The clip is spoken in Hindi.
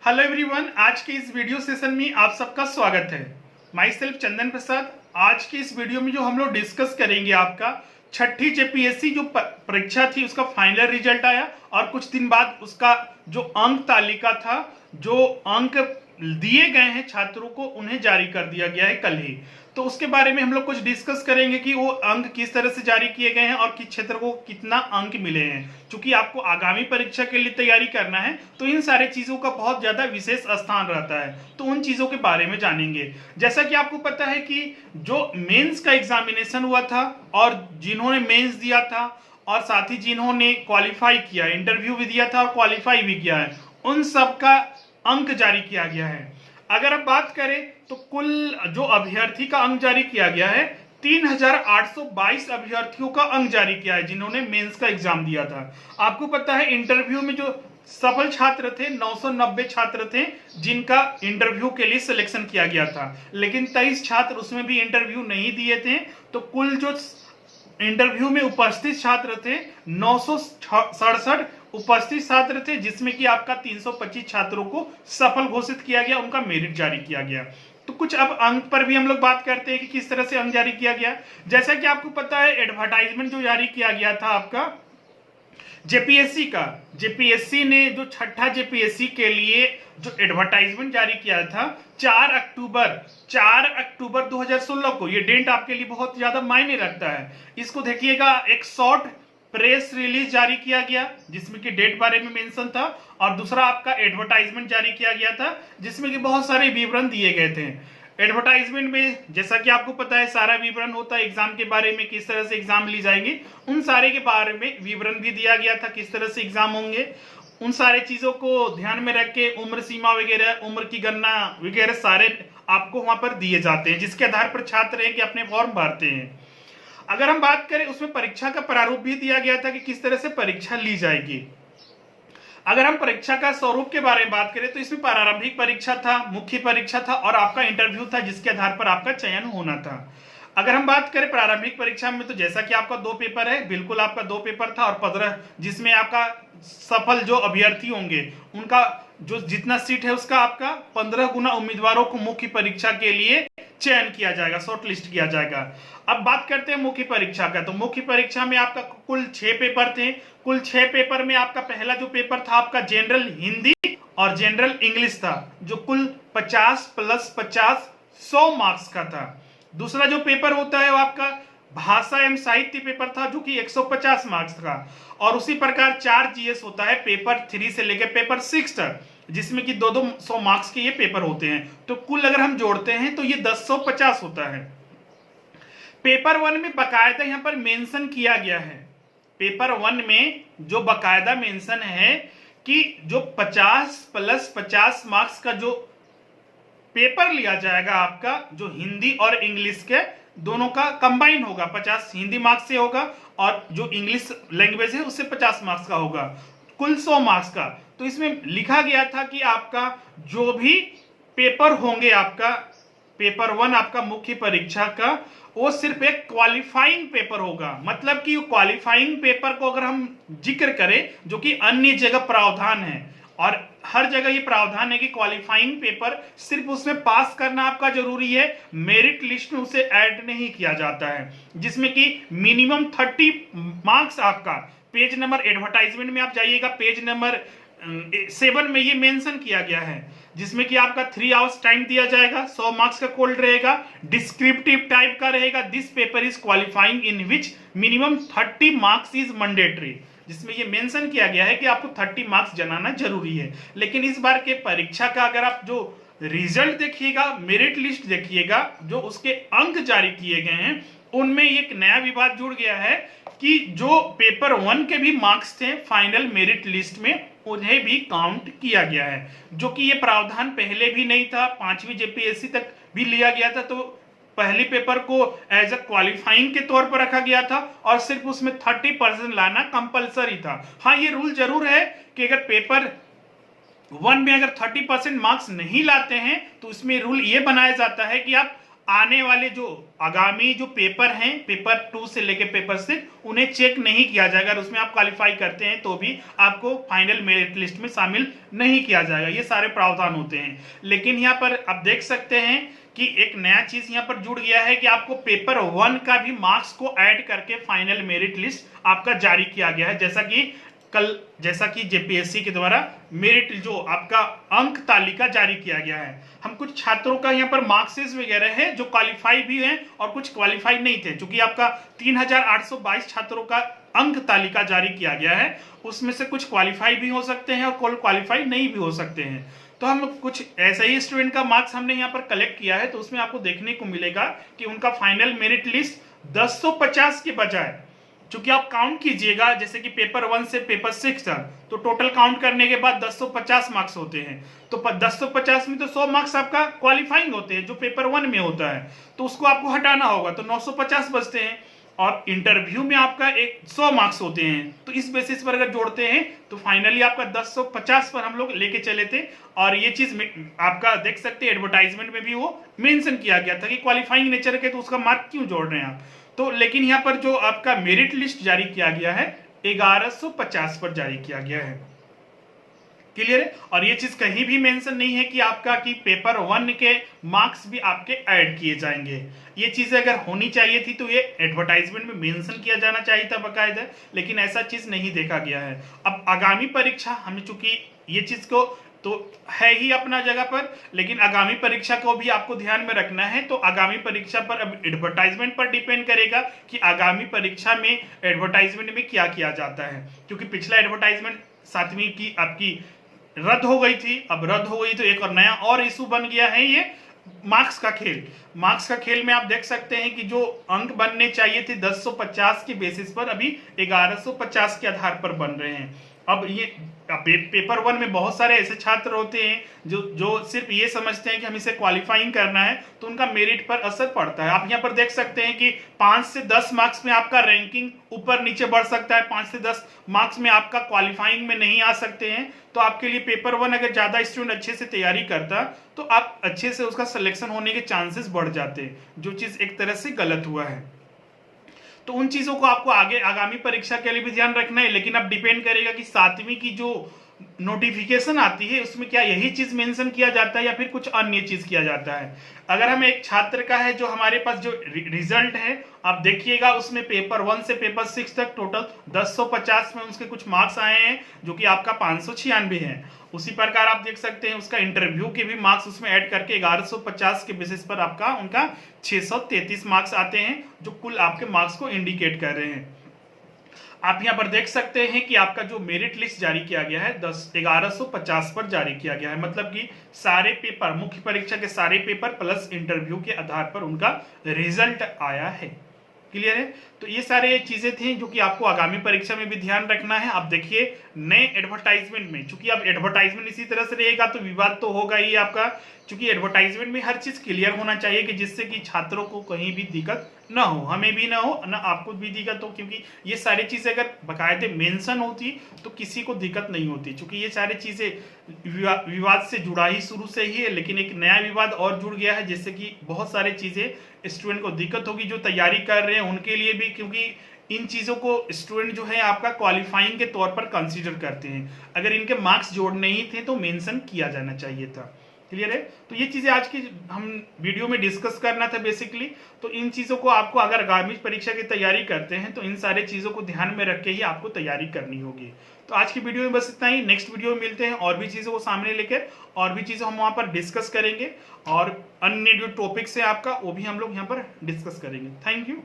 हेलो एवरीवन, आज के इस वीडियो सेशन में आप सबका स्वागत है। माई सेल्फ चंदन प्रसाद। आज के इस वीडियो में जो हम लोग डिस्कस करेंगे, आपका छठी जेपीएससी जो परीक्षा थी उसका फाइनल रिजल्ट आया और कुछ दिन बाद उसका जो अंक तालिका था, जो अंक दिए गए हैं छात्रों को, उन्हें जारी कर दिया गया है कल ही। तो उसके बारे में हम लोग कुछ डिस्कस करेंगे कि वो अंक किस तरह से जारी किए गए हैं और किस क्षेत्र को कितना अंक मिले हैं। क्योंकि आपको आगामी परीक्षा के लिए तैयारी करना है तो इन सारे चीजों का बहुत ज्यादा विशेष स्थान रहता है, तो उन चीजों के बारे में जानेंगे। जैसा कि आपको पता है कि जो मेंस का एग्जामिनेशन हुआ था और जिन्होंने मेंस दिया था और साथ ही जिन्होंने क्वालिफाई किया, इंटरव्यू भी दिया था और क्वालिफाई भी किया है, उन सब का अंक जारी किया गया है। अगर आप बात करें तो कुल जो अभ्यर्थी का अंक जारी किया गया है, 3822 अभ्यर्थियों का अंक जारी किया है जिन्होंने मेंस का एग्जाम दिया था। आपको पता है इंटरव्यू में जो सफल छात्र थे 990 छात्र थे जिनका इंटरव्यू के लिए सिलेक्शन किया गया था, लेकिन 23 छात्र उसमें भी इंटरव्यू नहीं दिए थे। तो कुल जो इंटरव्यू में उपस्थित छात्र थे 967 उपस्थित छात्र थे, जिसमें कि आपका 325 छात्रों को सफल घोषित किया गया, उनका मेरिट जारी किया गया। तो कुछ अब अंक पर भी हम लोग बात करते हैं कि किस तरह से अंक जारी किया गया। जैसा कि आपको पता है एडवर्टाइजमेंट जो जारी किया गया था आपका जेपीएससी का, जेपीएससी ने जो छठा जेपीएससी के लिए जो एडवर्टाइजमेंट जारी किया था 4 अक्टूबर 2016 को, ये डेट आपके लिए बहुत ज्यादा मायने रखता है। इसको देखिएगा, एक शॉर्ट प्रेस रिलीज जारी किया गया जिसमें कि डेट बारे में मेंशन था, और दूसरा आपका एडवर्टाइजमेंट जारी किया गया था जिसमें कि बहुत सारे विवरण दिए गए थे। एडवर्टाइजमेंट में जैसा कि आपको पता है सारा विवरण होता है एग्जाम के बारे में, किस तरह से एग्जाम ली जाएंगी, उन सारे के बारे में विवरण भी दिया गया था, किस तरह से एग्जाम होंगे। उन सारे चीजों को ध्यान में रख के उम्र सीमा वगैरह, उम्र की गणना वगैरह सारे आपको वहां पर दिए जाते हैं, जिसके आधार पर छात्र हैं कि अपने फॉर्म भरते हैं। अगर हम बात करें उसमें परीक्षा का प्रारूप भी दिया गया था कि किस तरह से परीक्षा ली जाएगी। अगर हम परीक्षा का स्वरूप के बारे में बात करें तो इसमें प्रारंभिक परीक्षा था, मुख्य परीक्षा था और आपका इंटरव्यू था, जिसके आधार पर आपका चयन होना था। अगर हम बात करें प्रारंभिक परीक्षा में तो जैसा कि आपका 2 पेपर है, बिल्कुल आपका 2 पेपर था और 15 जिसमें आपका सफल जो अभ्यर्थी होंगे उनका जो जितना सीट है उसका आपका 15 गुना उम्मीदवारों को मुख्य परीक्षा के लिए चयन किया जाएगा, शॉर्ट लिस्ट किया जाएगा। अब बात करते हैं मुख्य परीक्षा का, तो मुख्य परीक्षा में आपका कुल 6 पेपर थे। कुल 6 पेपर में आपका पहला जो पेपर था आपका जनरल हिंदी और जनरल इंग्लिश था, जो कुल 50 + 50 100 मार्क्स का था। दूसरा जो पेपर होता है वो आपका भाषा एवं साहित्य पेपर था, जो कि 150 मार्क्स का, और उसी प्रकार 4 जीएस होता है पेपर 3 से लेकर पेपर 6 तक, जिसमें कि 200 मार्क्स के ये पेपर होते हैं। तो कुल अगर हम जोड़ते हैं तो ये 1050 होता है। पेपर 1 में बकायदा यहां पर मेंशन किया गया है, पेपर 1 में जो बकायदा मेंशन है कि जो 50 + 50 मार्क्स का जो पेपर लिया जाएगा आपका, जो हिंदी और इंग्लिश के दोनों का कंबाइन होगा, 50 हिंदी मार्क्स से होगा और जो इंग्लिश लैंग्वेज है उससे 50 मार्क्स का होगा, कुल 100 मार्क्स का। तो इसमें लिखा गया था कि आपका जो भी पेपर होंगे, आपका पेपर 1 आपका मुख्य परीक्षा का, वो सिर्फ एक क्वालिफाइंग पेपर होगा। मतलब कि क्वालिफाइंग पेपर को अगर हम जिक्र करें, जो कि अन्य जगह प्रावधान है और हर जगह ये प्रावधान है कि क्वालिफाइंग पेपर सिर्फ उसमें पास करना आपका जरूरी है, मेरिट लिस्ट में उसे ऐड नहीं किया जाता है, जिसमें कि मिनिमम 30 मार्क्स आपका पेज नंबर एडवर्टाइजमेंट में आप जाइएगा, पेज नंबर 7 में ये मेंशन किया गया है, जिसमें कि आपका 3 आवर्स टाइम दिया जाएगा, 100 मार्क्स का कोल्ड रहेगा, डिस्क्रिप्टिव टाइप का रहेगा, this paper is qualifying in which minimum 30 marks is mandatory, जिसमें ये मेंशन किया गया है कि आपको 30 मार्क्स जनाना जरूरी है। लेकिन इस बार के परीक्षा का अगर आप जो रिजल्ट देखिएगा, मेरिट लिस्ट देखिएगा, जो उसके अंक जारी किए गए हैं, उनमें एक नया विवाद जुड़ गया है कि जो पेपर 1 के भी मार्क्स थे फाइनल मेरिट लिस्ट में, उन्हें भी काउंट किया गया है, जो कि ये प्रावधान पहले भी नहीं था, 5वीं जेपीएससी तक भी लिया गया था। तो पहले पेपर को एज अ क्वालिफाइंग के तौर पर रखा गया था और सिर्फ उसमें 30% लाना कंपलसरी था। हाँ, ये रूल जरूर है कि अगर पेपर 1 में अगर 30% मार्क्स नहीं लाते हैं तो उसमें रूल ये बनाया जाता है कि आप आने वाले जो आगामी जो पेपर हैं, पेपर 2 से लेके पेपर 6, उन्हें चेक नहीं किया जाएगा। अगर उसमें आप क्वालिफाई करते हैं तो भी आपको फाइनल मेरिट लिस्ट में शामिल नहीं किया जाएगा। ये सारे प्रावधान होते हैं। लेकिन यहाँ पर आप देख सकते हैं कि एक नया चीज यहाँ पर जुड़ गया है कि आपको पेपर 1 का भी मार्क्स को ऐड करके फाइनल मेरिट लिस्ट आपका जारी किया गया है। जैसा कि जेपीएससी के द्वारा मेरिट जो आपका अंक तालिका जारी किया गया है। हम कुछ छात्रों का यहाँ पर मार्क्सिस वगैरह है जो क्वालिफाई भी हैं और कुछ क्वालिफाई नहीं थे। चूंकि आपका 3822 छात्रों का अंक तालिका जारी किया गया है, उसमें से कुछ क्वालिफाई भी हो सकते हैं और क्वालिफाई नहीं भी हो सकते हैं। तो हम कुछ ऐसे ही स्टूडेंट का मार्क्स हमने यहाँ पर कलेक्ट किया है। तो उसमें आपको देखने को मिलेगा कि उनका फाइनल मेरिट लिस्ट 1050 के बजाय, चूंकि आप काउंट कीजिएगा जैसे कि पेपर 1 से पेपर 6 तक, तो टोटल काउंट करने के बाद 1050 मार्क्स होते हैं। तो 1050 में तो 100 मार्क्स आपका क्वालिफाइंग होते हैं जो पेपर 1 में होता है, तो उसको आपको हटाना होगा, तो 950 बचते हैं। और इंटरव्यू में आपका 100 मार्क्स होते हैं, तो इस बेसिस पर अगर जोड़ते हैं तो फाइनली आपका 1050 पर हम लोग लेके चले थे। और ये चीज आपका देख सकते हैं एडवर्टाइजमेंट में भी वो मेंशन किया गया था कि क्वालिफाइंग नेचर के, तो उसका मार्क क्यों जोड़ रहे हैं आप। तो लेकिन यहाँ पर जो आपका मेरिट लिस्ट जारी किया गया है 1150 पर जारी किया गया है। क्लियर है। और ये चीज कहीं भी मेंशन नहीं है कि आपका कि पेपर 1 के मार्क्स भी आपके ऐड किए जाएंगे। ये चीजें अगर होनी चाहिए थी तो ये एडवर्टाइजमेंट में मेंशन किया जाना चाहिए था बकायदा, लेकिन ऐसा चीज नहीं देखा गया है। अब आगामी परीक्षा हमें, चूंकि ये चीज को तो है ही अपना जगह पर, लेकिन आगामी परीक्षा को भी आपको ध्यान में रखना है। तो आगामी परीक्षा पर अब एडवर्टाइजमेंट पर डिपेंड करेगा कि आगामी परीक्षा में एडवर्टाइजमेंट में क्या किया जाता है। क्योंकि पिछला एडवर्टाइजमेंट 7वीं की आपकी रद्द हो गई थी, अब रद्द हो गई तो एक और नया और इशू बन गया है ये मार्क्स का खेल। मार्क्स का खेल में आप देख सकते हैं कि जो अंक बनने चाहिए थे 1050 के बेसिस पर अभी 1150 के आधार पर बन रहे हैं। अब ये पेपर 1 में बहुत सारे ऐसे छात्र होते हैं जो सिर्फ ये समझते हैं कि हमें इसे क्वालिफाइंग करना है, तो उनका मेरिट पर असर पड़ता है। आप यहाँ पर देख सकते हैं कि 5 से 10 मार्क्स में आपका रैंकिंग ऊपर नीचे बढ़ सकता है, 5 से 10 मार्क्स में आपका क्वालिफाइंग में नहीं आ सकते हैं। तो आपके लिए पेपर 1 अगर ज्यादा स्टूडेंट अच्छे से तैयारी करता तो आप अच्छे से उसका सिलेक्शन होने के चांसेस बढ़ जाते, जो चीज एक तरह से गलत हुआ है। तो उन चीजों को आपको आगे आगामी परीक्षा के लिए भी ध्यान रखना है। लेकिन अब डिपेंड करेगा कि 7वीं की जो नोटिफिकेशन आती है उसमें क्या यही चीज मेंशन किया जाता है या फिर कुछ अन्य चीज किया जाता है। अगर हम एक छात्र का है जो हमारे पास जो रिजल्ट है आप देखिएगा, उसमें पेपर 1 से पेपर 6 तक टोटल 1050 में उसके कुछ मार्क्स आए हैं जो कि आपका 596 है। उसी प्रकार आप देख सकते हैं उसका इंटरव्यू के भी मार्क्स उसमें ऐड करके 1150 के बेसिस पर आपका उनका 633 मार्क्स आते हैं, जो कुल आपके मार्क्स को इंडिकेट कर रहे हैं। आप यहाँ पर देख सकते हैं कि आपका जो मेरिट लिस्ट जारी किया गया है 1150 पर जारी किया गया है, मतलब कि सारे पेपर, मुख्य परीक्षा के सारे पेपर प्लस इंटरव्यू के आधार पर उनका रिजल्ट आया है। क्लियर है। तो ये सारे चीजें थी जो कि आपको आगामी परीक्षा में भी ध्यान रखना है। आप देखिए नए एडवर्टाइजमेंट में, चूंकि अब एडवर्टाइजमेंट इसी तरह से रहेगा तो विवाद तो होगा ही आपका, क्योंकि एडवर्टाइजमेंट में हर चीज क्लियर होना चाहिए कि जिससे कि छात्रों को कहीं भी दिक्कत ना हो, हमें भी ना हो, ना आपको भी दिक्कत हो। क्योंकि ये सारी चीजें अगर बाकायदे मेंशन होती तो किसी को दिक्कत नहीं होती, क्योंकि ये सारी चीजें विवाद से जुड़ा ही शुरू से ही है। लेकिन एक नया विवाद और जुड़ गया है जिससे कि बहुत सारी चीजें स्टूडेंट को दिक्कत होगी जो तैयारी कर रहे हैं उनके लिए भी, क्योंकि इन चीजों को स्टूडेंट जो है आपका क्वालिफाइंग के तौर पर कंसीडर करते हैं। अगर इनके मार्क्स जोड़ने ही थे तो मेंशन किया जाना चाहिए था। क्लियर है। तो ये चीजें आज की हम वीडियो में डिस्कस करना था बेसिकली। तो इन चीजों को आपको अगर आगामी परीक्षा की तैयारी करते हैं तो इन सारे चीजों को ध्यान में रख के ही आपको तैयारी करनी होगी। तो आज की वीडियो में बस इतना ही। नेक्स्ट वीडियो में मिलते हैं और भी चीजों को सामने लेकर, और भी चीजें हम वहां पर डिस्कस करेंगे और अन्य जो टॉपिक्स है आपका वो भी हम लोग यहाँ पर डिस्कस करेंगे। Thank you.